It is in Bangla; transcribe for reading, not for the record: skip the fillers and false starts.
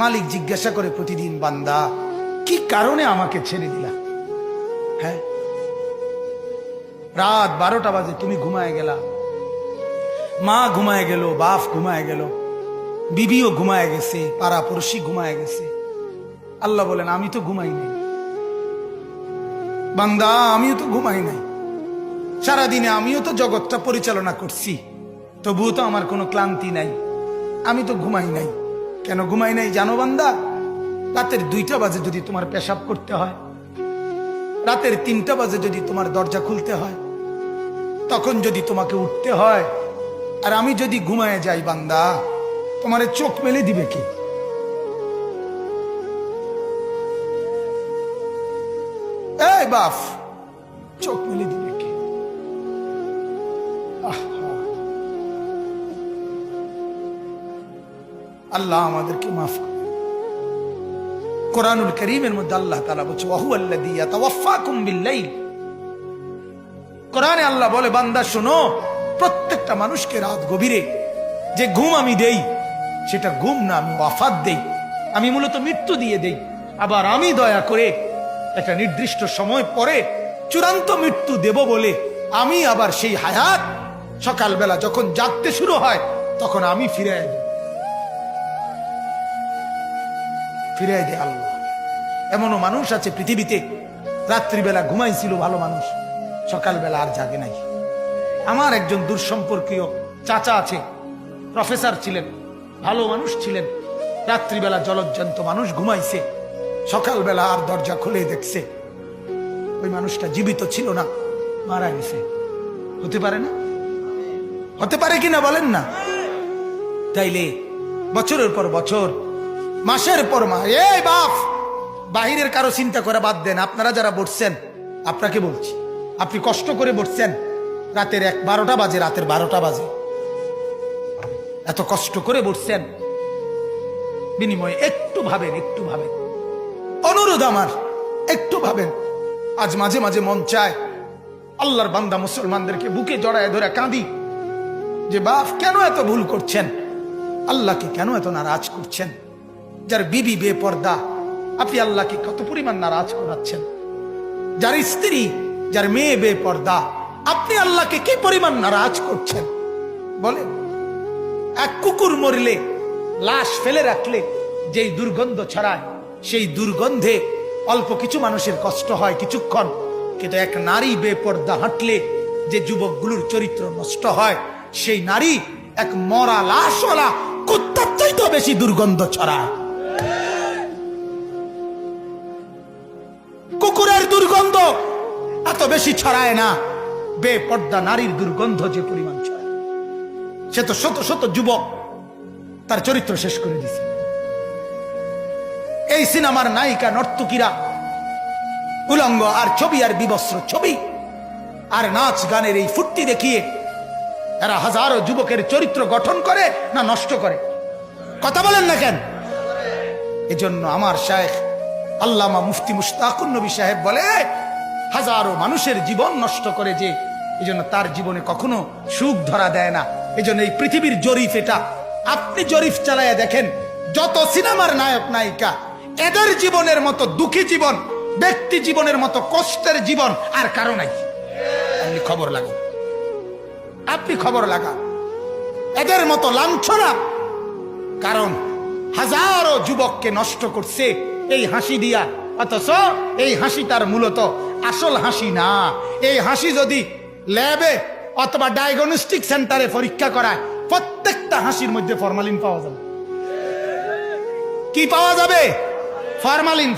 মালিক জিজ্ঞাসা করে প্রতিদিন, বান্দা কি কারণে আমাকে ছেড়ে দিলা? হ্যাঁ, রাত 12টা বাজে তুমি ঘুমায় গেলা, মা ঘুমায় গেল, বাপ ঘুমায় গেল, বিবিও ঘুমায় গেছে, পাড়া পড়শি ঘুমায় গেছে। আল্লাহ বলেন আমি তো ঘুমাই নাই। বান্দা আমিও তো ঘুমাই নাই, সারাদিনে আমিও তো জগৎটা পরিচালনা করছি, তবুও তো আমার কোনো ক্লান্তি নাই, আমি তো ঘুমাই নাই। কেন ঘুমাই নাই জানো বান্দা? রাতের 2টা বাজে যদি তোমার পেশাব করতে হয়, রাতের 3টা বাজে যদি তোমার দরজা খুলতে হয়, তখন যদি তোমাকে উঠতে হয়, আর আমি যদি ঘুমায় যাই বান্দা, তোমার চোখ মেলে দিবে কি? এই বাপ, চোখ মেলে দিবে কি? আল্লাহ আমাদেরকে মাফ করে। কোরআনুল কারীমের মধ্যে আল্লাহ তাআলা বলছে ওয়াহুয়াল্লাযী ইয়াতাওয়াফফাকুম বিল-লাইল। কোরআনে আল্লাহ বলে, বান্দা শোনো, প্রত্যেকটা মানুষকে রাত গভীরে যে ঘুম আমি দেই, সেটা ঘুম না, আমি ওয়াফাত দেই, আমি মূলত মৃত্যু দিয়ে দেই। আবার আমি দয়া করে একটা নির্দিষ্ট সময় পরে চূড়ান্ত মৃত্যু দেব বলে আমি আবার সেই হায়াত সকালবেলা যখন জাগতে শুরু হয় তখন আমি ফিরে দেয় আল্লাহ। এমনও মানুষ আছে পৃথিবীতে, রাত্রিবেলা ঘুমাইছিল ভালো মানুষ, সকালবেলা আর জাগে নাই। আমার একজন দূরসম্পর্কীয় চাচা আছে, প্রফেসর ছিলেন, ভালো মানুষ ছিলেন, রাত্রিবেলা জলজ্জান্ত মানুষ ঘুমাইছে, সকালবেলা আর দরজা খুলে দেখছে ওই মানুষটা জীবিত ছিল না, মারা গেছে। হতে পারে না? হতে পারে কিনা বলেন না? তাইলে বছরের পর বছর, মাসের পর মাস, এই বাপ, বাহিরের কারো চিন্তা করে বাদ দেন। আপনারা যারা বসছেন, আপনাকে বলছি, আপনি কষ্ট করে বসছেন, রাতের 12টা বাজে, রাতের 12টা বাজে, এত কষ্ট করে বসছেন, বিনিময়ে একটু ভাবেন, একটু ভাবেন, অনুরোধ আমার, একটু ভাবেন। আজ মাঝে মাঝে মন চায় আল্লাহর বান্দা মুসলমানদেরকে বুকে জড়ায় ধরে কাঁদি যে বাপ কেন এত ভুল করছেন, আল্লাহকে কেন এত নারাজ করছেন? যার বিবি বেপর্দা, আপনি আল্লাহকে কত পরিমাণ নারাজ করাচ্ছেন। যার স্ত্রী, যার মেয়ে বেপর্দা, আপনি আল্লাহকে কি পরিমাণ নারাজ করছেন বলেন? এক কুকুর মরলে, লাশ ফেলে রাখলে যেই দুর্গন্ধ ছড়ায়, সেই দুর্গন্ধে অল্প কিছু মানুষের কষ্ট হয় কিছুক্ষণ, কিন্তু এক নারী বেপর্দা হাঁটলে যে যুবকগুলোর চরিত্র নষ্ট হয়, সেই নারী এক মরা লাশওয়ালা কুত্তার চাইতে বেশি দুর্গন্ধ ছড়ায়। কুকুরের দুর্গন্ধ এত বেশি ছড়ায় না, বেপর্দা নারীর দুর্গন্ধ যে পরিমাণ ছড়ায়। সে তো শত শত যুবক তার চরিত্র শেষ করে দিছে। এই সিনেমার নায়িকা নর্তকীরা উলঙ্গ আর ছবি আর বিবস্ত্র ছবি আর নাচ গানের এই ফুর্তি দেখিয়ে এরা হাজারো যুবকের চরিত্র গঠন করে না নষ্ট করে? কথা বলেন না কেন? এজন্য আমার শায়েখ আল্লামা মুফতি মুশতাকুন নবী সাহেব বলে, হাজারো মানুষের জীবন নষ্ট করে যে, এজন্য তার জীবনে কখনো সুখ ধরা দেয় না। এজন্য এই পৃথিবীর জরিফ এটা, আপনি জরিফ চালায়া দেখেন, যত সিনেমার নায়ক নায়িকা, এদের জীবনের মতো দুঃখী জীবন, ব্যক্তি জীবনের মতো কষ্টের জীবন আর কারো নাই। আপনি খবর লাগান, আপনি খবর লাগান, এদের মতো লাঞ্ছনা। কারণ হাজারো যুবককে নষ্ট করছে এই হাসি দিয়া, অথচ এই হাসি তার মূলত আসল হাসি না। এই হাসি যদি ল্যাবে অথবা ডায়াগনস্টিক সেন্টারে পরীক্ষা করায়, প্রত্যেকটা হাসির মধ্যে ফরমালিন পাওয়া যাবে। কি পাওয়া যাবে? ফরমালিন।